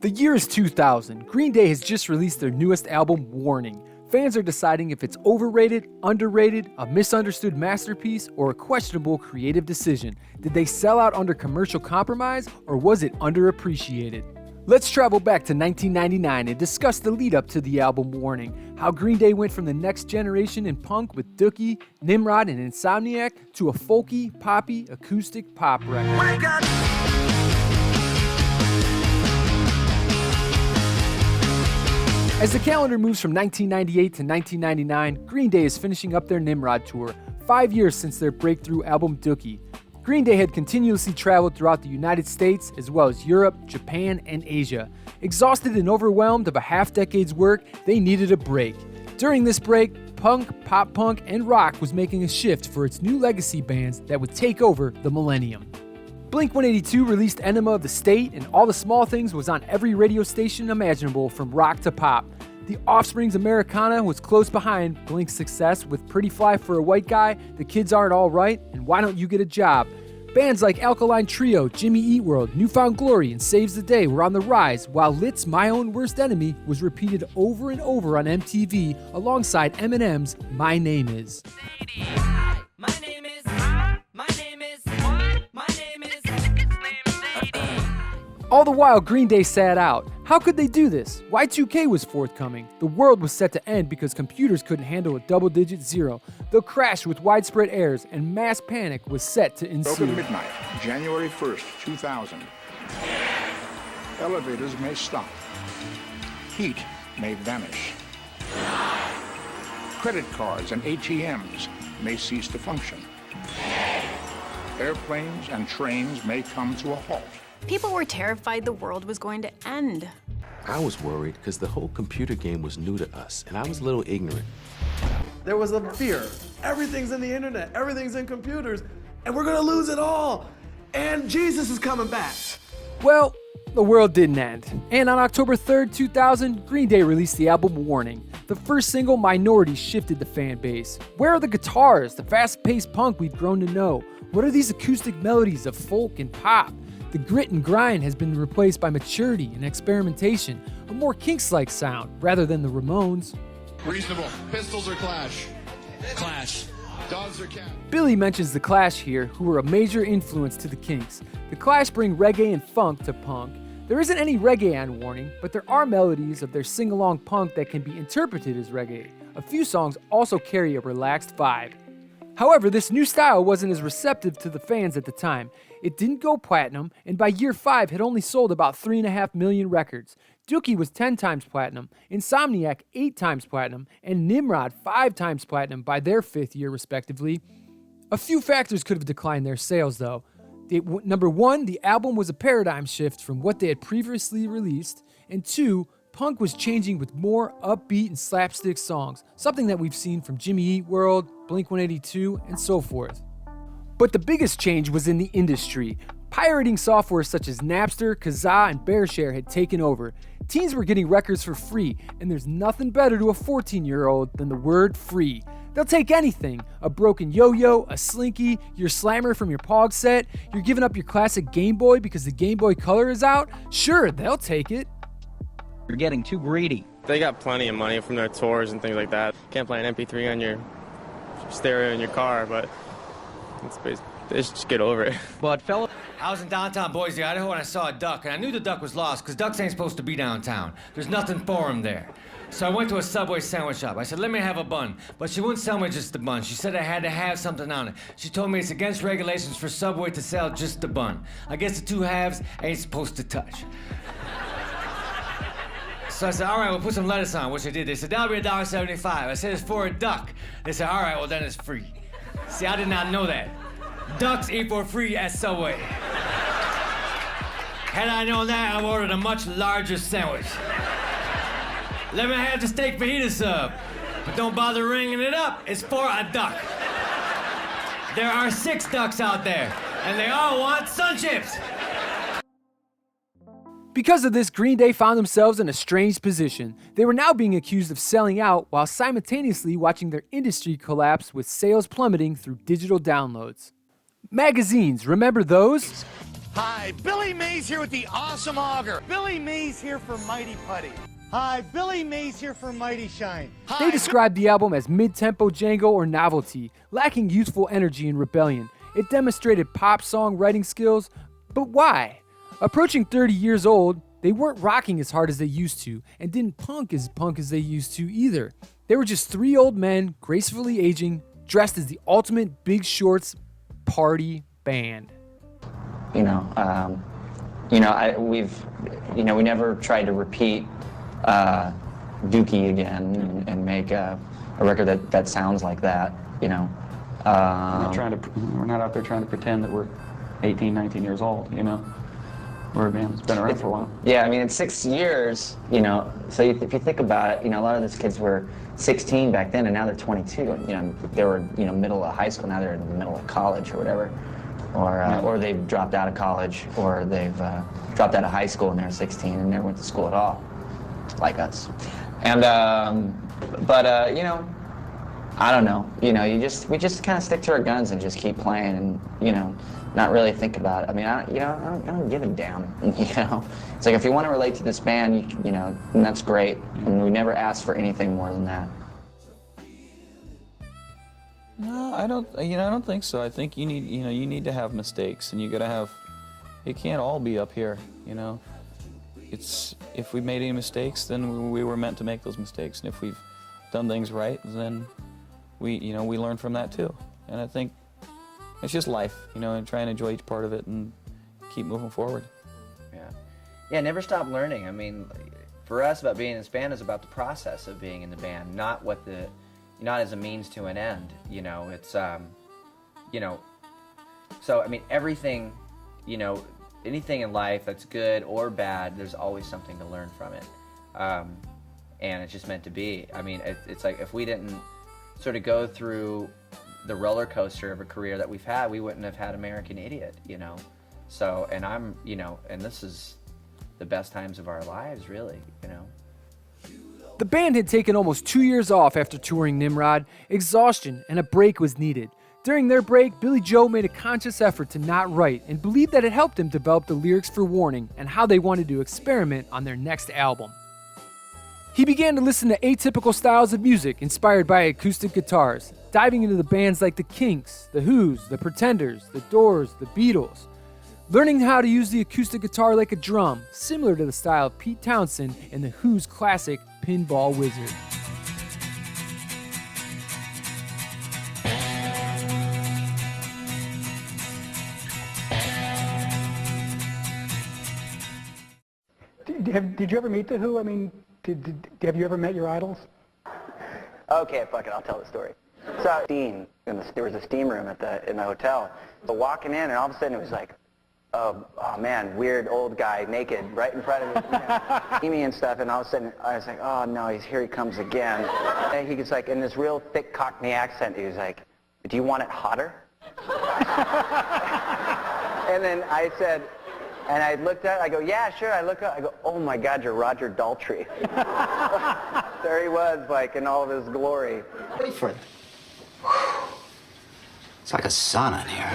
The year is 2000. Green Day has just released their newest album, Warning. Fans are deciding if it's overrated, underrated, a misunderstood masterpiece, or a questionable creative decision. Did they sell out under commercial compromise, or was it underappreciated? Let's travel back to 1999 and discuss the lead up to the album Warning, how Green Day went from the next generation in punk with Dookie, Nimrod, and Insomniac to a folky, poppy, acoustic pop record. As the calendar moves from 1998 to 1999, Green Day is finishing up their Nimrod tour, 5 years since their breakthrough album Dookie. Green Day had continuously traveled throughout the United States, as well as Europe, Japan, and Asia. Exhausted and overwhelmed of a half-decade's work, they needed a break. During this break, punk, pop punk, and rock was making a shift for its new legacy bands that would take over the millennium. Blink-182 released Enema of the State, and All the Small Things was on every radio station imaginable from rock to pop. The Offspring's Americana was close behind Blink's success with Pretty Fly for a White Guy, The Kids Aren't All Right, and Why Don't You Get a Job? Bands like Alkaline Trio, Jimmy Eat World, Newfound Glory, and Saves the Day were on the rise, while Lit's My Own Worst Enemy was repeated over and over on MTV alongside Eminem's My Name Is. My name is, my name is, my name is. All the while, Green Day sat out. How could they do this? Y2K was forthcoming. The world was set to end because computers couldn't handle a double-digit zero. They'll crash with widespread errors, and mass panic was set to ensue. Open midnight, January 1st, 2000. Elevators may stop. Heat may vanish. Credit cards and ATMs may cease to function. Airplanes and trains may come to a halt. People were terrified the world was going to end. I was worried because the whole computer game was new to us, and I was a little ignorant. There was a fear. Everything's in the internet, everything's in computers, and we're gonna lose it all. And Jesus is coming back. Well, the world didn't end. And on October 3rd, 2000, Green Day released the album Warning. The first single, Minority, shifted the fan base. Where are the guitars, the fast-paced punk we've grown to know? What are these acoustic melodies of folk and pop? The grit and grind has been replaced by maturity and experimentation, a more Kinks-like sound rather than the Ramones. Reasonable. Pistols or Clash? Clash. Dogs or cats? Billy mentions The Clash here, who were a major influence to the Kinks. The Clash bring reggae and funk to punk. There isn't any reggae on Warning, but there are melodies of their sing-along punk that can be interpreted as reggae. A few songs also carry a relaxed vibe. However, this new style wasn't as receptive to the fans at the time. It didn't go platinum, and by year 5 had only sold about 3.5 million records. Dookie was 10 times platinum, Insomniac 8 times platinum, and Nimrod 5 times platinum by their 5th year respectively. A few factors could have declined their sales though. Number 1, the album was a paradigm shift from what they had previously released, and 2, punk was changing with more upbeat and slapstick songs, something that we've seen from Jimmy Eat World, Blink-182, and so forth. But the biggest change was in the industry. Pirating software such as Napster, Kazaa, and BearShare had taken over. Teens were getting records for free, and there's nothing better to a 14-year-old than the word free. They'll take anything, a broken yo-yo, a slinky, your slammer from your Pog set, you're giving up your classic Game Boy because the Game Boy Color is out? Sure, they'll take it. You're getting too greedy. They got plenty of money from their tours and things like that. Can't play an MP3 on your stereo in your car, but they should just get over it. But fellow, I was in downtown Boise, Idaho, and I saw a duck, and I knew the duck was lost, because ducks ain't supposed to be downtown. There's nothing for them there. So I went to a Subway sandwich shop. I said, let me have a bun. But she wouldn't sell me just the bun. She said I had to have something on it. She told me it's against regulations for Subway to sell just the bun. I guess the two halves ain't supposed to touch. So I said, all right, we'll put some lettuce on, which I did. They said, that'll be $1.75. I said, it's for a duck. They said, all right, well, then it's free. See, I did not know that. Ducks eat for free at Subway. Had I known that, I would have ordered a much larger sandwich. Let me have the steak fajita sub. But don't bother ringing it up. It's for a duck. There are 6 ducks out there, and they all want sun chips. Because of this, Green Day found themselves in a strange position. They were now being accused of selling out while simultaneously watching their industry collapse with sales plummeting through digital downloads. Magazines, remember those? Hi, Billy Mays here with the Awesome Auger. Billy Mays here for Mighty Putty. Hi, Billy Mays here for Mighty Shine. Hi. They described the album as mid-tempo Django or novelty, lacking youthful energy and rebellion. It demonstrated pop song writing skills, but why? Approaching 30 years old, they weren't rocking as hard as they used to, and didn't punk as they used to either. They were just three old men, gracefully aging, dressed as the ultimate Big Shorts party band. We never tried to repeat Dookie again and make a record that sounds like that, We're not out there trying to pretend that we're 18, 19 years old, We're a band that's been around for a while. Yeah, it's 6 years, so if you think about it, a lot of these kids were 16 back then and now they're 22. They were, middle of high school, now they're in the middle of college or whatever. Or they've dropped out of college, or they've dropped out of high school and they're 16 and never went to school at all, like us. And, I don't know. We just kind of stick to our guns and just keep playing and, not really think about it. I don't give a damn, It's like if you want to relate to this band, and that's great. And we never asked for anything more than that. No, I don't think so. I think you need to have mistakes, and it can't all be up here, if we made any mistakes, then we were meant to make those mistakes, and if we've done things right, then we learn from that too. And I think it's just life, and try and enjoy each part of it and keep moving forward. Yeah, never stop learning. For us, about being in this band is about the process of being in the band, not as a means to an end, it's, so, everything, anything in life that's good or bad, there's always something to learn from it, and it's just meant to be. It's like if we didn't sort of go through the roller coaster of a career that we've had, we wouldn't have had American Idiot, so, and and this is the best times of our lives, really, The band had taken almost 2 years off after touring Nimrod. Exhaustion and a break was needed. During their break, Billy Joe made a conscious effort to not write and believed that it helped him develop the lyrics for Warning and how they wanted to experiment on their next album. He began to listen to atypical styles of music inspired by acoustic guitars, diving into the bands like the Kinks, the Who's, the Pretenders, the Doors, the Beatles. Learning how to use the acoustic guitar like a drum, similar to the style of Pete Townsend and the Who's classic Pinball Wizard. Did you ever meet the Who? Have you ever met your idols? Okay, fuck it, I'll tell the story. So, there was a steam room in the hotel. So walking in, and all of a sudden it was like, oh man, weird old guy naked right in front of me and stuff, and all of a sudden I was like, oh no, here he comes again. And he was like, in this real thick Cockney accent, he was like, do you want it hotter? And then I said, and I looked at it, I go, yeah, sure. I look up, I go, oh my God, you're Roger Daltrey. There he was, like, in all of his glory. Ready for it. It's like a sauna in here.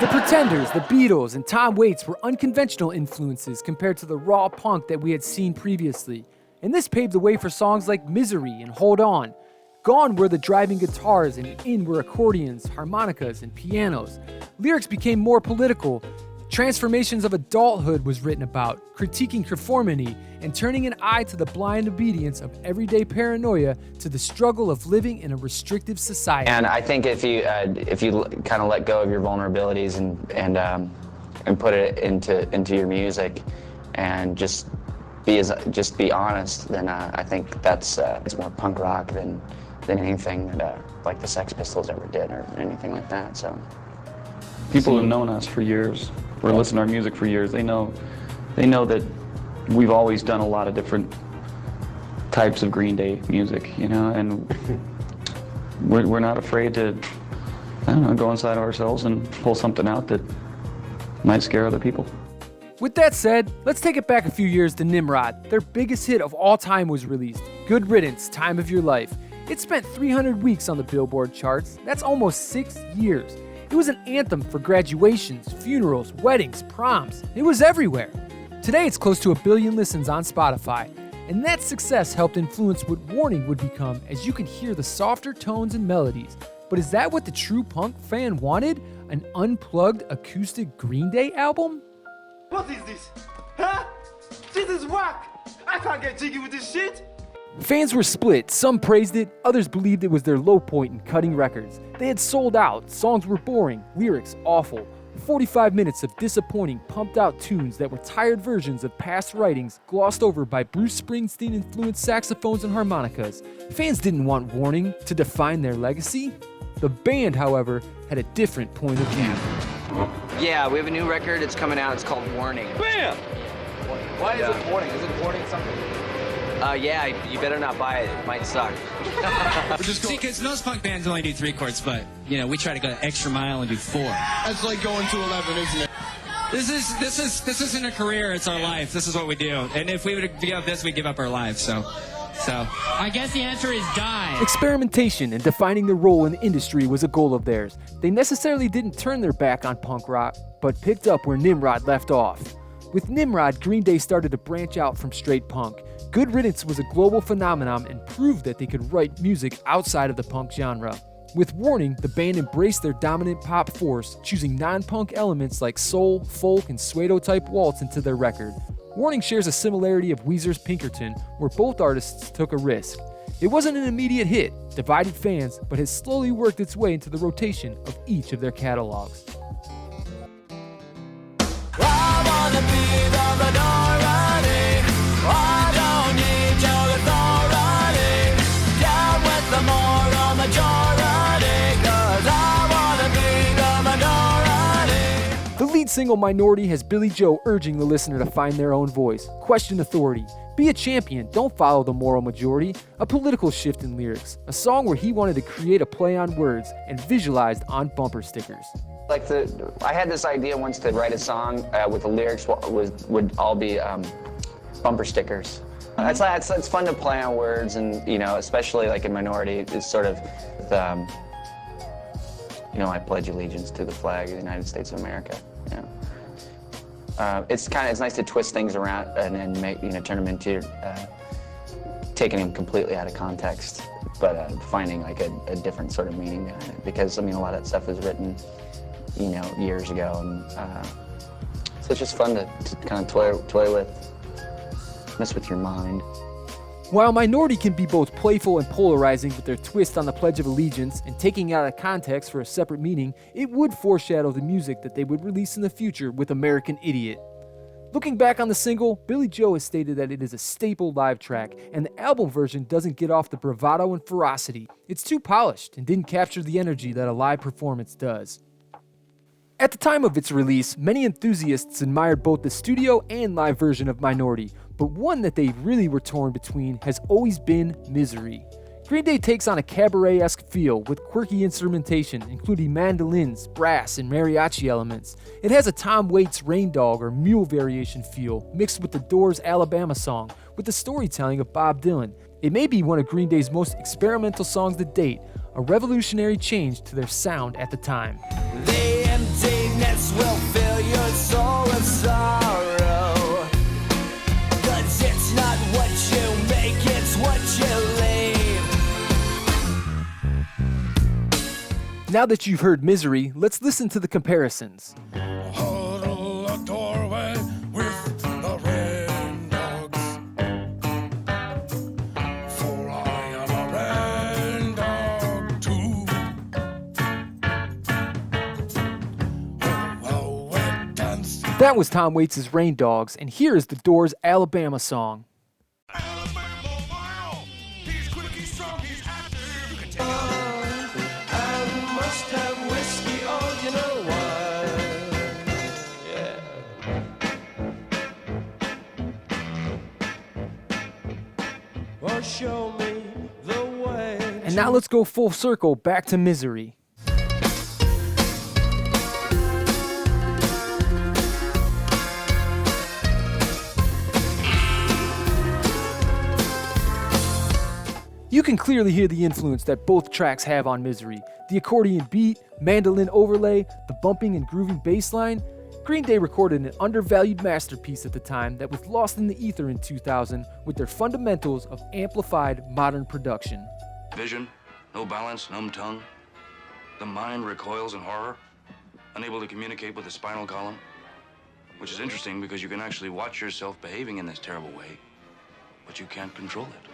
The Pretenders, the Beatles, and Tom Waits were unconventional influences compared to the raw punk that we had seen previously. And this paved the way for songs like Misery and Hold On. Gone were the driving guitars, and in were accordions, harmonicas, and pianos. Lyrics became more political. Transformations of adulthood was written about, critiquing conformity and turning an eye to the blind obedience of everyday paranoia to the struggle of living in a restrictive society. And I think if you kind of let go of your vulnerabilities and put it into your music and just be honest, then I think it's more punk rock than anything that like the Sex Pistols ever did or anything like that. So people who've known us for years, or listened to our music for years, they know that we've always done a lot of different types of Green Day music, and we're not afraid to, go inside of ourselves and pull something out that might scare other people. With that said, let's take it back a few years to Nimrod. Their biggest hit of all time was released, Good Riddance, Time of Your Life. It spent 300 weeks on the Billboard charts. That's almost 6 years. It was an anthem for graduations, funerals, weddings, proms. It was everywhere. Today it's close to 1 billion listens on Spotify, and that success helped influence what Warning would become, as you can hear the softer tones and melodies. But is that what the true punk fan wanted? An unplugged acoustic Green Day album? What is this? Huh? This is whack! I can't get jiggy with this shit! Fans were split. Some praised it, others believed it was their low point in cutting records. They had sold out, songs were boring, lyrics awful. 45 minutes of disappointing, pumped-out tunes that were tired versions of past writings glossed over by Bruce Springsteen-influenced saxophones and harmonicas. Fans didn't want Warning to define their legacy. The band, however, had a different point of view. Yeah, we have a new record. It's coming out. It's called Warning. Bam! Why is it Warning? Is it Warning something? Yeah, you better not buy it. It might suck. See, because most punk bands only do 3 chords, but, you know, we try to go the extra mile and do 4. That's like going to 11, isn't it? This isn't a career, it's our life. This is what we do. And if we would give up this, we'd give up our lives, so I guess the answer is die. Experimentation and defining their role in the industry was a goal of theirs. They necessarily didn't turn their back on punk rock, but picked up where Nimrod left off. With Nimrod, Green Day started to branch out from straight punk. Good Riddance was a global phenomenon and proved that they could write music outside of the punk genre. With Warning, the band embraced their dominant pop force, choosing non-punk elements like soul, folk, and pseudo-type waltz into their record. Warning shares a similarity of Weezer's Pinkerton, where both artists took a risk. It wasn't an immediate hit, divided fans, but has slowly worked its way into the rotation of each of their catalogs. The lead single Minority has Billy Joe urging the listener to find their own voice, question authority, be a champion, don't follow the moral majority, a political shift in lyrics, a song where he wanted to create a play on words and visualized on bumper stickers. I had this idea once to write a song with the lyrics would all be bumper stickers. It's fun to play on words, and you know, especially like in Minority, it's sort of the, you know, I pledge allegiance to the flag of the United States of America. You know, it's nice to twist things around and then make, you know, turn them into taking them completely out of context, but finding like a different sort of meaning behind it. Because I mean, a lot of that stuff was written, you know, years ago, and so it's just fun to kind of toy with, mess with your mind. While Minority can be both playful and polarizing with their twist on the Pledge of Allegiance and taking it out of context for a separate meaning, it would foreshadow the music that they would release in the future with American Idiot. Looking back on the single, Billy Joe has stated that it is a staple live track, and the album version doesn't get off the bravado and ferocity. It's too polished and didn't capture the energy that a live performance does. At the time of its release, many enthusiasts admired both the studio and live version of Minority, but one that they really were torn between has always been Misery. Green Day takes on a cabaret-esque feel with quirky instrumentation, including mandolins, brass, and mariachi elements. It has a Tom Waits Rain Dog or Mule variation feel, mixed with the Doors' Alabama song, with the storytelling of Bob Dylan. It may be one of Green Day's most experimental songs to date, a revolutionary change to their sound at the time. The emptiness will fill your soul with sorrow. 'Cause it's not what you make, it's what you leave. Now that you've heard Misery, let's listen to the comparisons. Huddle a doorway with the rain dogs. For I am a rain dog too. Oh, wet dance. That was Tom Waits' Rain Dogs, and here is the Doors' Alabama song. Show me the way. And now let's go full circle back to Misery. You can clearly hear the influence that both tracks have on Misery. The accordion beat, mandolin overlay, the bumping and grooving bass line. Green Day recorded an undervalued masterpiece at the time that was lost in the ether in 2000 with their fundamentals of amplified modern production. Vision, no balance, numb tongue. The mind recoils in horror, unable to communicate with the spinal column. Which is interesting because you can actually watch yourself behaving in this terrible way, but you can't control it.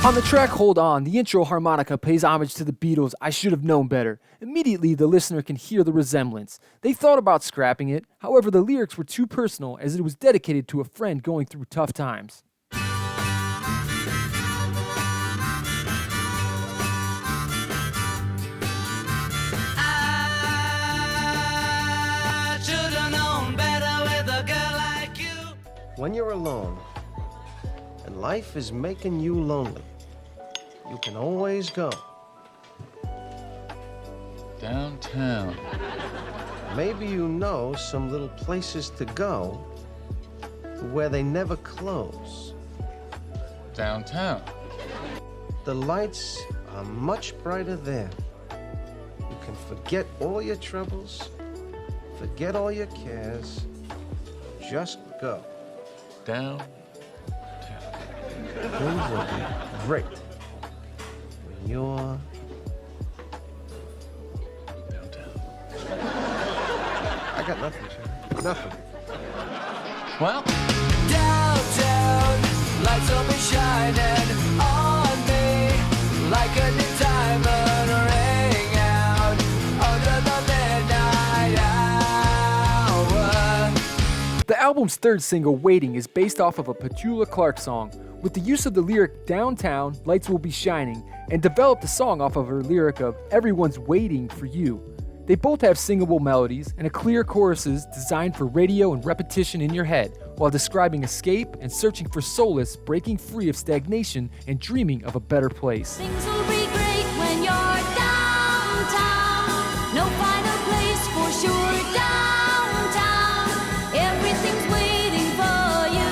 On the track Hold On, the intro harmonica pays homage to the Beatles' I Should Have Known Better. Immediately, the listener can hear the resemblance. They thought about scrapping it, however the lyrics were too personal as it was dedicated to a friend going through tough times. I should have known better with a girl like you. When you're alone, and life is making you lonely, you can always go downtown. Maybe you know some little places to go where they never close. Downtown. The lights are much brighter there. You can forget all your troubles, forget all your cares, just go. Down. Things will be great when you're downtown. I got nothing, Sharon. Nothing. Well, Downtown, lights will be shining on me like a new diamond ring out under the midnight hour. The album's third single, Waiting, is based off of a Petula Clark song, with the use of the lyric Downtown, Lights Will Be Shining, and developed the song off of her lyric of Everyone's Waiting for You. They both have singable melodies and a clear choruses designed for radio and repetition in your head, while describing escape and searching for solace, breaking free of stagnation and dreaming of a better place. Things will be great when you're downtown. No finer place for sure. Downtown, everything's waiting for you.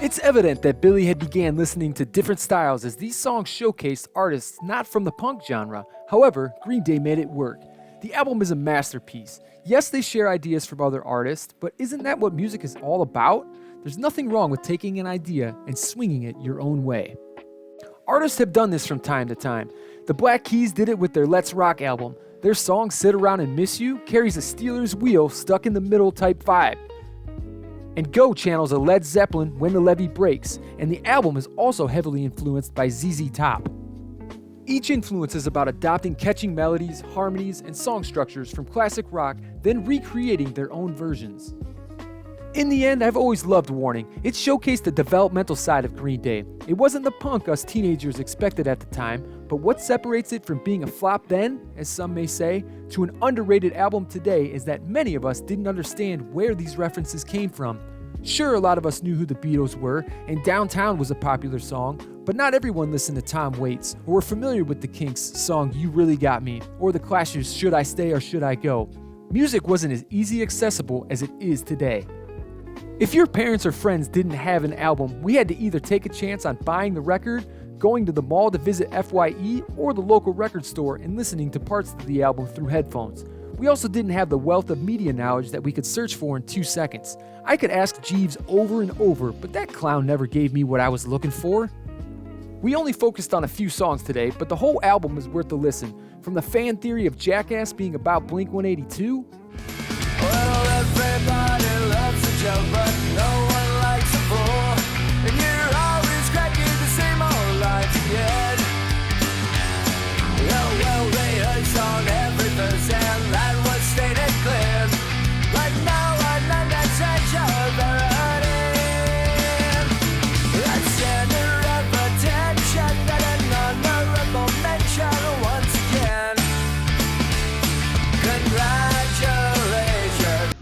It's evident that Billy had began listening to different styles as these songs showcased artists not from the punk genre. However, Green Day made it work. The album is a masterpiece. Yes, they share ideas from other artists, but isn't that what music is all about? There's nothing wrong with taking an idea and swinging it your own way. Artists have done this from time to time. The Black Keys did it with their Let's Rock album. Their song Sit Around and Miss You carries a Steelers wheel stuck in the middle type vibe. And Go channels a Led Zeppelin When the Levee Breaks, and the album is also heavily influenced by ZZ Top. Each influence is about adopting catching melodies, harmonies, and song structures from classic rock, then recreating their own versions. In the end, I've always loved Warning. It showcased the developmental side of Green Day. It wasn't the punk us teenagers expected at the time, but what separates it from being a flop then, as some may say, to an underrated album today is that many of us didn't understand where these references came from. Sure, a lot of us knew who the Beatles were, and Downtown was a popular song, but not everyone listened to Tom Waits, or were familiar with the Kinks' song You Really Got Me, or the Clash's Should I Stay or Should I Go. Music wasn't as easy accessible as it is today. If your parents or friends didn't have an album, we had to either take a chance on buying the record, going to the mall to visit FYE, or the local record store and listening to parts of the album through headphones. We also didn't have the wealth of media knowledge that we could search for in 2 seconds. I could ask Jeeves over and over, but that clown never gave me what I was looking for. We only focused on a few songs today, but the whole album is worth a listen. From the fan theory of Jackass being about Blink-182, Well, everybody loves a joke, but no one likes a fool. And you're always cracking the same old lines again. Oh, well, rehearse on every verse, and that was stated clear. Like no one understands your burden. That standard of attention, that an honorable mention once again. Congratulations.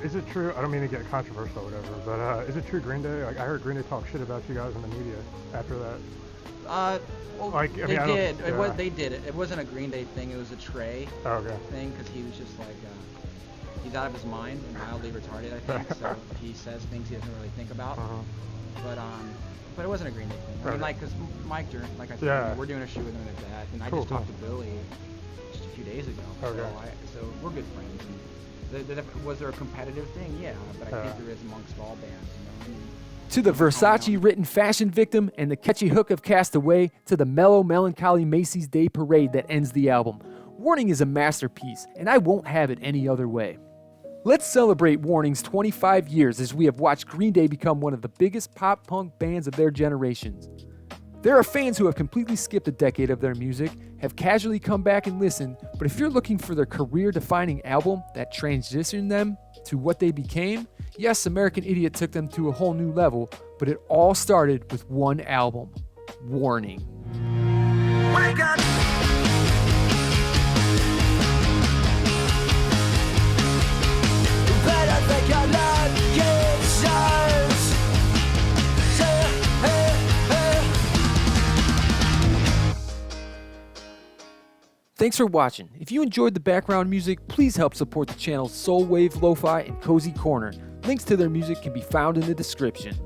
Is it true, I don't mean to get controversial or whatever, but is it true Green Day, like I heard Green Day talk shit about you guys in the media after that? Well, Like, I mean, I they don't- did. yeah. They did it. It wasn't a Green Day thing. It was a Trey Okay. thing because he was just like, he's out of his mind and mildly retarded, I think. So he says things he doesn't really think about. But it wasn't a Green Day thing. I mean, Okay. like, because Mike, like I said, Yeah. we're doing a show with him at that, and I Cool, just talked cool. to Billy just a few days ago. Okay. So we're good friends. And was there a competitive thing? Yeah, but I think there is amongst all bands. You know? To the Versace-written fashion victim and the catchy hook of Castaway, to the mellow, melancholy Macy's Day Parade that ends the album, Warning is a masterpiece, and I won't have it any other way. Let's celebrate Warning's 25 years as we have watched Green Day become one of the biggest pop-punk bands of their generations. There are fans who have completely skipped a decade of their music, have casually come back and listened, but if you're looking for their career-defining album that transitioned them to what they became, yes, American Idiot took them to a whole new level, but it all started with one album, Warning. Wake up! Better think your love gives us. Thanks for watching. If you enjoyed the background music, please help support the channel's Soul Wave Lo-Fi and Cozy Corner. Links to their music can be found in the description.